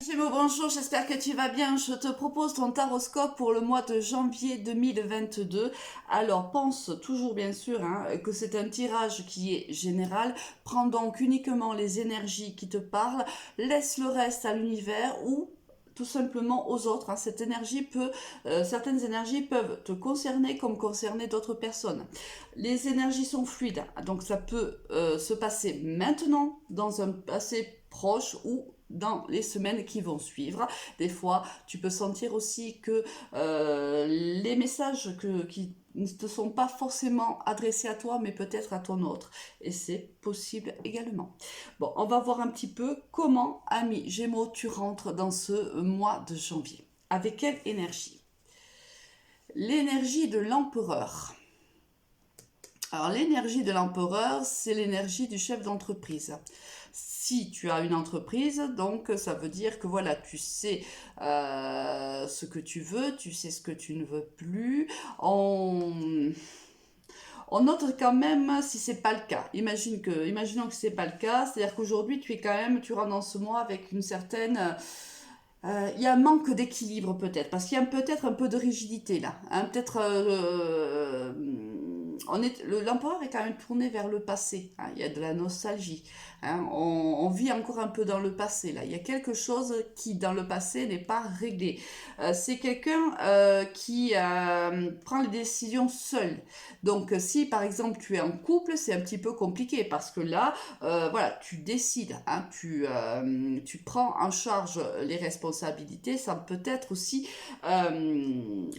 Gémeaux, bonjour, j'espère que tu vas bien. Je te propose ton taroscope pour le mois de janvier 2022. Alors, pense toujours bien sûr que c'est un tirage qui est général. Prends donc uniquement les énergies qui te parlent, laisse le reste à l'univers ou tout simplement aux autres. Certaines énergies peuvent te concerner comme concerner d'autres personnes. Les énergies sont fluides, donc ça peut se passer maintenant, dans un passé proche ou dans les semaines qui vont suivre. Des fois, tu peux sentir aussi que les messages qui ne te sont pas forcément adressés à toi, mais peut-être à ton autre. Et c'est possible également. Bon, on va voir un petit peu comment, ami Gémeaux, tu rentres dans ce mois de janvier. Avec quelle énergie? L'énergie de l'empereur. Alors l'énergie de l'empereur, c'est l'énergie du chef d'entreprise. Si tu as une entreprise, donc ça veut dire que voilà, tu sais ce que tu veux, tu sais ce que tu ne veux plus. On note quand même si c'est pas le cas. Imaginons que c'est pas le cas, c'est-à-dire qu'aujourd'hui tu rentres dans ce mois avec une certaine il y a un manque d'équilibre peut-être, parce qu'il y a peut-être un peu de rigidité là. Peut-être l'empereur est quand même tourné vers le passé. Il y a de la nostalgie. On vit encore un peu dans le passé là. Il y a quelque chose qui dans le passé n'est pas réglé. C'est quelqu'un qui prend les décisions seul. Donc si par exemple tu es en couple, c'est un petit peu compliqué parce que là, voilà, tu décides, tu prends en charge les responsabilités. Ça peut être aussi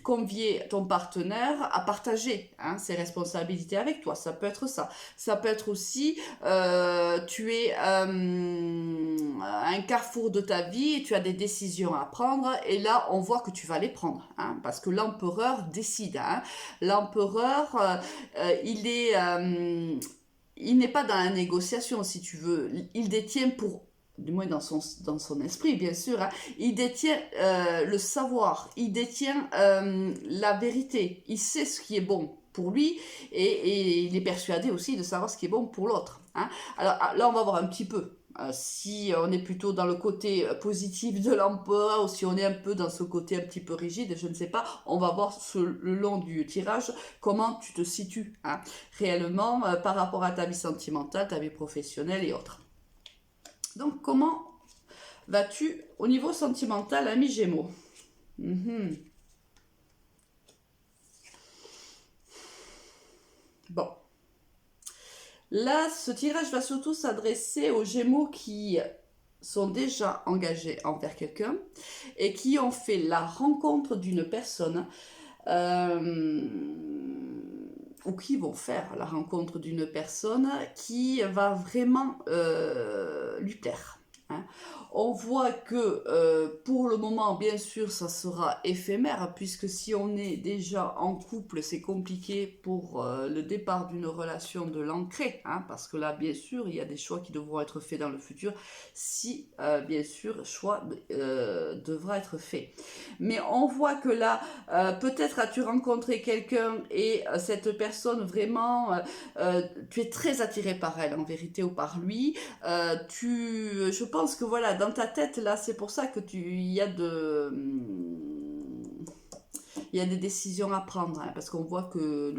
convier ton partenaire à partager ses responsabilités avec toi. Ça peut être ça. Ça peut être aussi tu es à un carrefour de ta vie et tu as des décisions à prendre et là on voit que tu vas les prendre parce que l'empereur décide. L'empereur il n'est pas dans la négociation si tu veux. Il détient du moins dans son esprit, bien sûr, il détient le savoir, il détient la vérité, il sait ce qui est bon pour lui et il est persuadé aussi de savoir ce qui est bon pour l'autre. Alors là, on va voir un petit peu si on est plutôt dans le côté positif de l'empereur ou si on est un peu dans ce côté un petit peu rigide, je ne sais pas. On va voir le long du tirage comment tu te situes réellement par rapport à ta vie sentimentale, ta vie professionnelle et autres. Donc, comment vas-tu au niveau sentimental, ami Gémeaux? Bon. Là, ce tirage va surtout s'adresser aux Gémeaux qui sont déjà engagés envers quelqu'un et qui ont fait la rencontre d'une personne ou qui vont faire la rencontre d'une personne qui va vraiment lui plaire. On voit que pour le moment, bien sûr, ça sera éphémère, puisque si on est déjà en couple, c'est compliqué pour le départ d'une relation de l'ancrer, parce que là, bien sûr, il y a des choix qui devront être faits dans le futur, si, bien sûr, choix devra être fait. Mais on voit que là, peut-être as-tu rencontré quelqu'un et cette personne, vraiment, tu es très attiré par elle, en vérité, ou par lui. Je pense que voilà, dans ta tête, là, c'est pour ça que il y a des décisions à prendre, parce qu'on voit que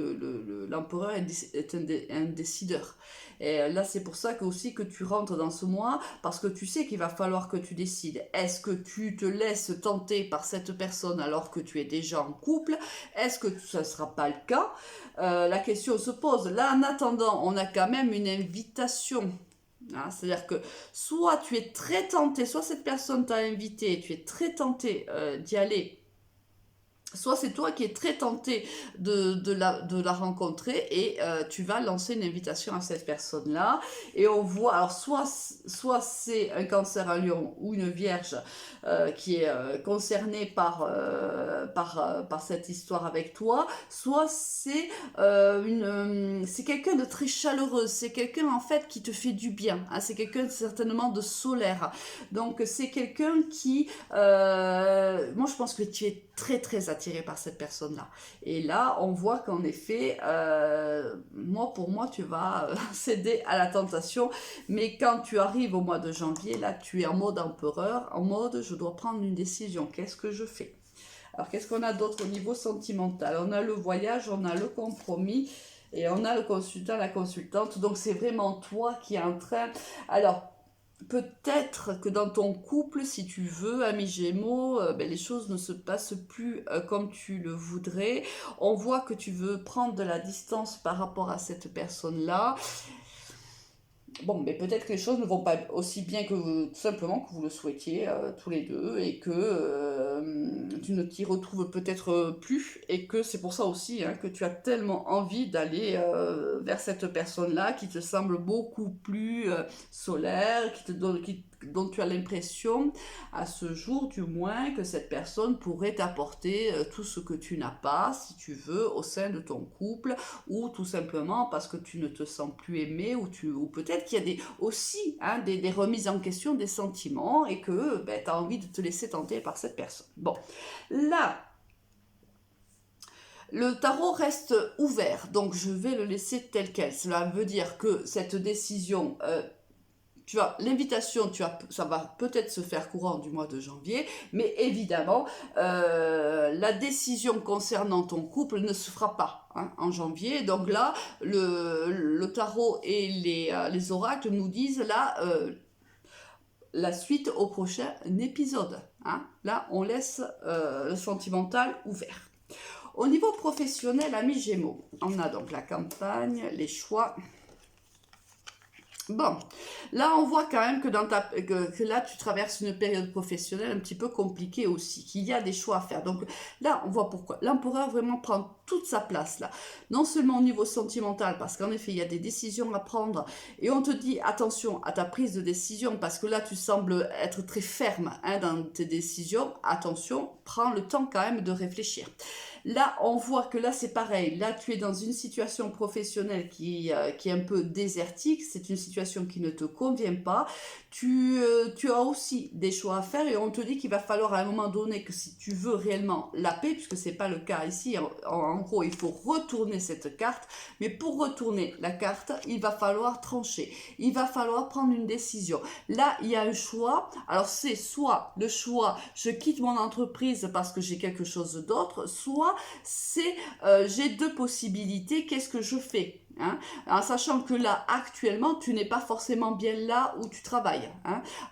l'empereur est un décideur. Et là, c'est pour ça aussi que tu rentres dans ce mois, parce que tu sais qu'il va falloir que tu décides. Est-ce que tu te laisses tenter par cette personne alors que tu es déjà en couple? Est-ce que ça ne sera pas le cas? La question se pose. Là, en attendant, on a quand même une invitation. C'est-à-dire que soit tu es très tenté, soit cette personne t'a invité, tu es très tenté d'y aller, soit c'est toi qui es très tenté de la rencontrer et tu vas lancer une invitation à cette personne-là. Et on voit, alors soit c'est un cancer, un lion ou une vierge qui est concernée par cette histoire avec toi, soit c'est c'est quelqu'un de très chaleureux, c'est quelqu'un en fait qui te fait du bien, c'est quelqu'un certainement de solaire. Donc c'est quelqu'un qui, moi je pense que tu es très très attiré attiré par cette personne-là. Et là, on voit qu'en effet, pour moi, tu vas céder à la tentation. Mais quand tu arrives au mois de janvier, là, tu es en mode empereur, en mode je dois prendre une décision. Qu'est-ce que je fais? Alors, qu'est-ce qu'on a d'autre au niveau sentimental? On a le voyage, on a le compromis et on a le consultant, la consultante. Donc, c'est vraiment toi qui es en train... Alors, peut-être que dans ton couple, si tu veux, ami Gémeaux, les choses ne se passent plus comme tu le voudrais. On voit que tu veux prendre de la distance par rapport à cette personne-là. Bon, mais peut-être que les choses ne vont pas aussi bien que tout simplement que vous le souhaitiez tous les deux et que tu ne t'y retrouves peut-être plus et que c'est pour ça aussi que tu as tellement envie d'aller vers cette personne-là qui te semble beaucoup plus solaire, dont tu as l'impression, à ce jour du moins, que cette personne pourrait t'apporter tout ce que tu n'as pas, si tu veux, au sein de ton couple, ou tout simplement parce que tu ne te sens plus aimé, ou peut-être qu'il y a aussi des remises en question des sentiments, et que tu as envie de te laisser tenter par cette personne. Bon, là, le tarot reste ouvert, donc je vais le laisser tel quel. Cela veut dire que cette décision... l'invitation, ça va peut-être se faire courant du mois de janvier, mais évidemment, la décision concernant ton couple ne se fera pas en janvier. Donc là, le tarot et les oracles nous disent là la suite au prochain épisode. Là, on laisse le sentimental ouvert. Au niveau professionnel, amis Gémeaux, on a donc la campagne, les choix... Bon, là on voit quand même que là tu traverses une période professionnelle un petit peu compliquée aussi, qu'il y a des choix à faire. Donc là on voit pourquoi. L'empereur vraiment prend toute sa place là. Non seulement au niveau sentimental, parce qu'en effet il y a des décisions à prendre et on te dit attention à ta prise de décision parce que là tu sembles être très ferme dans tes décisions. Attention, prends le temps quand même de réfléchir. Là, on voit que là, c'est pareil. Là, tu es dans une situation professionnelle qui est un peu désertique. C'est une situation qui ne te convient pas. Tu as aussi des choix à faire et on te dit qu'il va falloir à un moment donné que si tu veux réellement la paix, puisque c'est pas le cas ici, en gros, il faut retourner cette carte. Mais pour retourner la carte, il va falloir trancher. Il va falloir prendre une décision. Là, il y a un choix. Alors, c'est soit le choix, je quitte mon entreprise parce que j'ai quelque chose d'autre, soit c'est j'ai deux possibilités, qu'est-ce que je fais en sachant que là actuellement tu n'es pas forcément bien là où tu travailles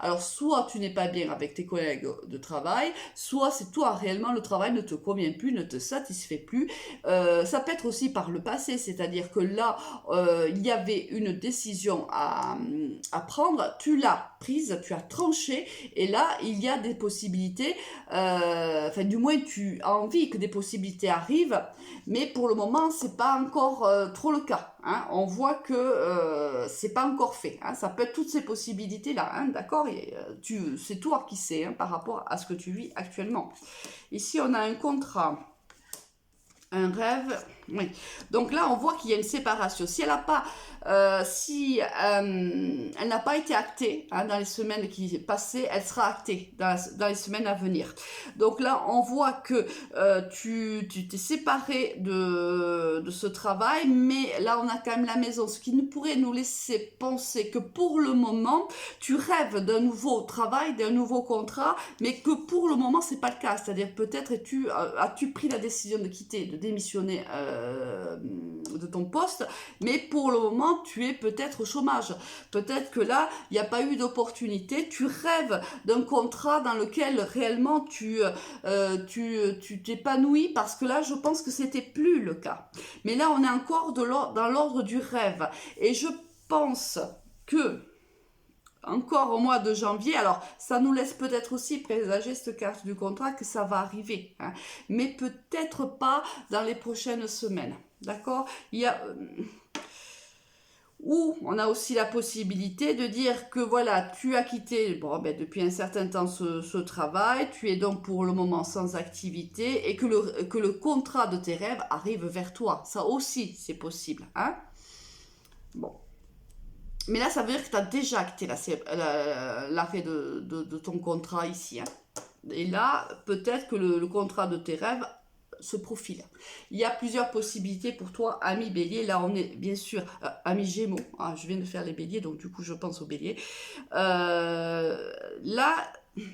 alors soit tu n'es pas bien avec tes collègues de travail, soit c'est toi réellement le travail ne te convient plus, ne te satisfait plus. Ça peut être aussi par le passé, c'est-à-dire que là il y avait une décision à prendre, tu l'as prise, tu as tranché et là il y a des possibilités, du moins tu as envie que des possibilités arrivent, mais pour le moment c'est pas encore trop le cas. On voit que c'est pas encore fait. Ça peut être toutes ces possibilités-là, d'accord. C'est toi qui sais par rapport à ce que tu vis actuellement. Ici, on a un contrat, un rêve. Oui. Donc là, on voit qu'il y a une séparation. Si elle n'a pas, elle n'a pas été actée dans les semaines qui passées, elle sera actée dans les semaines à venir. Donc là, on voit que tu t'es séparé de ce travail, mais là, on a quand même la maison, ce qui nous pourrait nous laisser penser que pour le moment, tu rêves d'un nouveau travail, d'un nouveau contrat, mais que pour le moment, c'est pas le cas. C'est-à-dire peut-être as-tu pris la décision de quitter, de démissionner de ton poste, mais pour le moment tu es peut-être au chômage, peut-être que là il n'y a pas eu d'opportunité, tu rêves d'un contrat dans lequel réellement tu t'épanouis, parce que là je pense que c'était plus le cas, mais là on est encore dans l'ordre du rêve et je pense que encore au mois de janvier, alors ça nous laisse peut-être aussi présager cette carte du contrat que ça va arriver, mais peut-être pas dans les prochaines semaines, d'accord. Il y a ou on a aussi la possibilité de dire que voilà, tu as quitté depuis un certain temps ce travail, tu es donc pour le moment sans activité et que le contrat de tes rêves arrive vers toi, ça aussi c'est possible, bon. Mais là, ça veut dire que tu as déjà acté l'arrêt de ton contrat ici. Et là, peut-être que le contrat de tes rêves se profile. Il y a plusieurs possibilités pour toi, ami Bélier. Là, on est bien sûr, ami Gémeaux. Ah, je viens de faire les Béliers, donc du coup, je pense aux Béliers. Là,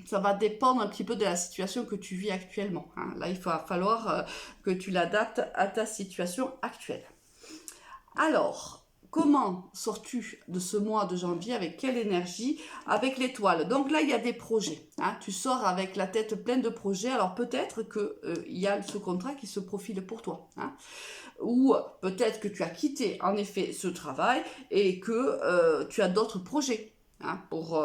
ça va dépendre un petit peu de la situation que tu vis actuellement. Hein. Là, il va falloir que tu l'adaptes à ta situation actuelle. Alors, comment sors-tu de ce mois de janvier? Avec quelle énergie? Avec l'étoile. Donc là, il y a des projets. Hein. Tu sors avec la tête pleine de projets. Alors peut-être qu'il y a ce contrat qui se profile pour toi. Hein. Ou peut-être que tu as quitté en effet ce travail et que tu as d'autres projets. Hein, pour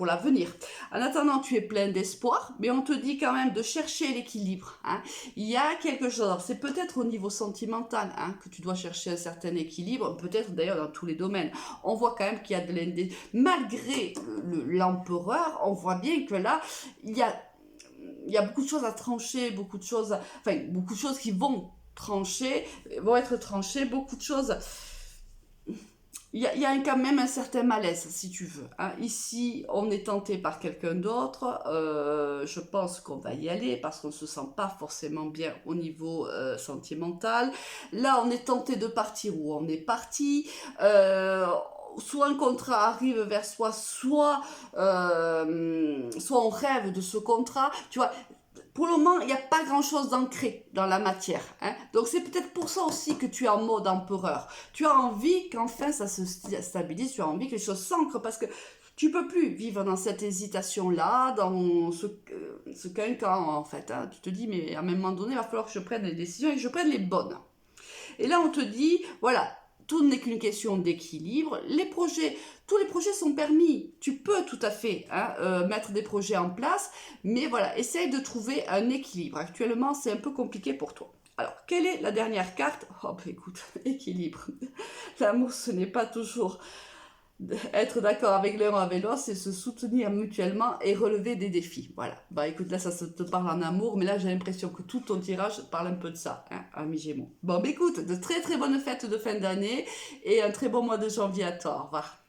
l'avenir. En attendant, tu es plein d'espoir, mais on te dit quand même de chercher l'équilibre. Hein. Il y a quelque chose, c'est peut-être au niveau sentimental hein, que tu dois chercher un certain équilibre, peut-être d'ailleurs dans tous les domaines. On voit quand même qu'il y a de l'indé... Malgré l'empereur, on voit bien que là, il y a beaucoup de choses à trancher, beaucoup de choses qui vont être tranchées, beaucoup de choses... Il y a quand même un certain malaise, si tu veux. Hein. Ici, on est tenté par quelqu'un d'autre. Je pense qu'on va y aller parce qu'on ne se sent pas forcément bien au niveau sentimental. Là, on est tenté de partir où on est parti. Soit un contrat arrive vers soi, soit on rêve de ce contrat. Tu vois, pour le moment, il n'y a pas grand-chose d'ancré dans la matière. Hein. Donc c'est peut-être pour ça aussi que tu es en mode empereur. Tu as envie qu'enfin ça se stabilise, tu as envie que les choses s'ancrent parce que tu peux plus vivre dans cette hésitation-là, dans ce cancan en fait. Hein. Tu te dis, mais à un moment donné, il va falloir que je prenne des décisions et que je prenne les bonnes. Et là, on te dit, voilà, tout n'est qu'une question d'équilibre. Tous les projets sont permis. Tu peux tout à fait mettre des projets en place, mais voilà, essaye de trouver un équilibre. Actuellement, c'est un peu compliqué pour toi. Alors, quelle est la dernière carte? Oh, bah écoute, équilibre. L'amour, ce n'est pas toujours être d'accord avec l'un ou avec l'autre, c'est se soutenir mutuellement et relever des défis. Voilà. Bah écoute, là, ça se te parle en amour, mais là, j'ai l'impression que tout ton tirage parle un peu de ça, hein, ami Gémeaux. Bon, bah écoute, de très très bonnes fêtes de fin d'année et un très bon mois de janvier à toi. Au revoir.